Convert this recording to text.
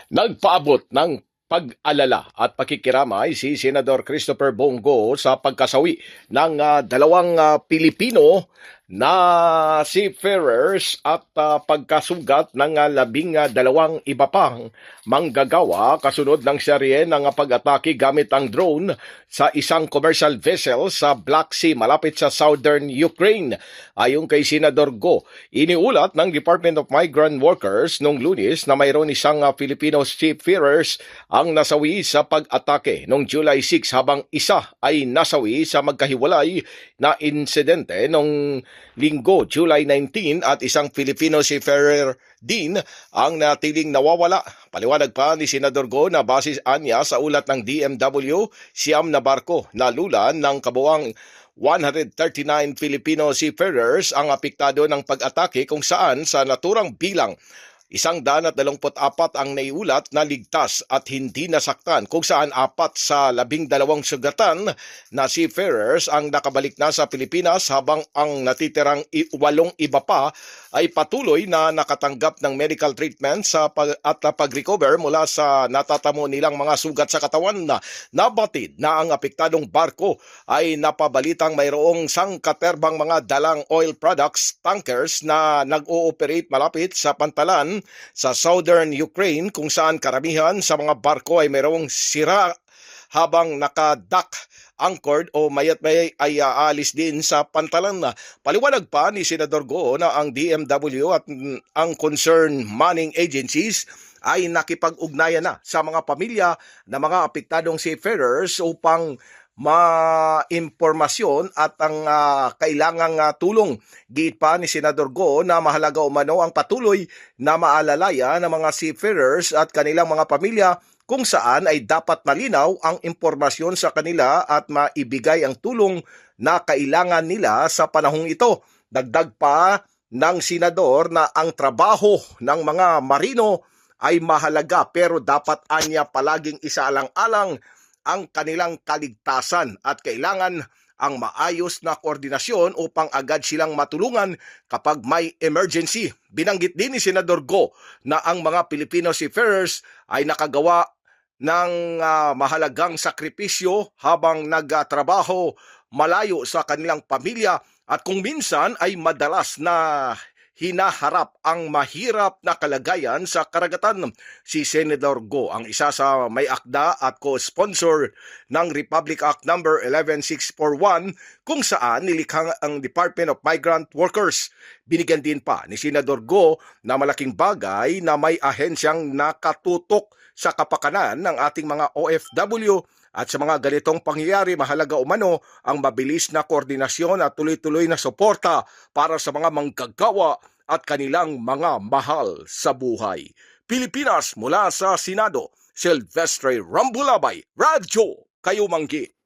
Nagpaabot ng pag-alala at pakikiramay si Senador Christopher Bongo sa pagkasawi ng dalawang Pilipino na seafarers at pagkasugat ng labing dalawang iba pang manggagawa kasunod ng serye ng pag-atake gamit ang drone sa isang commercial vessel sa Black Sea malapit sa southern Ukraine. Ayon kay Senador Go, iniulat ng Department of Migrant Workers noong Lunes na mayroon isang Filipino seafarers ang nasawi sa pag-atake noong July 6 habang isa ay nasawi sa magkahiwalay na insidente noong Linggo, July 19 at isang Filipino seafarer din ang natiling nawawala. Paliwanag pa ni Senador Go na base anya sa ulat ng DMW, siyam na barko na lulan ng kabuwang 139 Filipino seafarers ang apektado ng pag-atake kung saan sa naturang bilang 124 ang naiulat na ligtas at hindi nasaktan kung saan 4 sa 12 sugatan na seafarers ang nakabalik na sa Pilipinas habang ang natitirang 8 iba pa ay patuloy na nakatanggap ng medical treatment at pag-recover mula sa natatamo nilang mga sugat sa katawan. Nabatid na ang apektadong barko ay napabalitang mayroong sangkaterbang mga dalang oil products tankers na nag-ooperate malapit sa pantalan sa southern Ukraine kung saan karamihan sa mga barko ay mayroong sira habang nakadock anchored o mayat-may ay aalis din sa pantalan. Paliwanag pa ni Senador Go na ang DMW at ang concerned manning agencies ay nakipag-ugnayan na sa mga pamilya na mga apektadong seafarers upang ma-impormasyon at ang kailangang tulong. Giit pa ni Senador Go na mahalaga umano ang patuloy na maalalayan ng mga seafarers at kanilang mga pamilya kung saan ay dapat malinaw ang impormasyon sa kanila at maibigay ang tulong na kailangan nila sa panahong ito. Dagdag pa ng senador na ang trabaho ng mga marino ay mahalaga pero dapat anya palaging isaalang-alang ang kanilang kaligtasan at kailangan ang maayos na koordinasyon upang agad silang matulungan kapag may emergency. Binanggit din ni Senador Go na ang mga Filipino seafarers ay nakagawa ng mahalagang sakripisyo habang nagtrabaho malayo sa kanilang pamilya at kung minsan ay madalas na hinaharap ang mahirap na kalagayan sa karagatan. Si Senador Go ang isa sa may akda at co-sponsor ng Republic Act No. 11641 kung saan nilikhang ang Department of Migrant Workers. Binigyan din pa ni Senador Go na malaking bagay na may ahensyang nakatutok sa kapakanan ng ating mga OFW at sa mga ganitong pangyayari mahalaga umano ang mabilis na koordinasyon at tuloy-tuloy na suporta para sa mga manggagawa at kanilang mga mahal sa buhay. Pilipinas mula sa Senado, Silvestre Rambulabay, Radyo Kayo Manggi.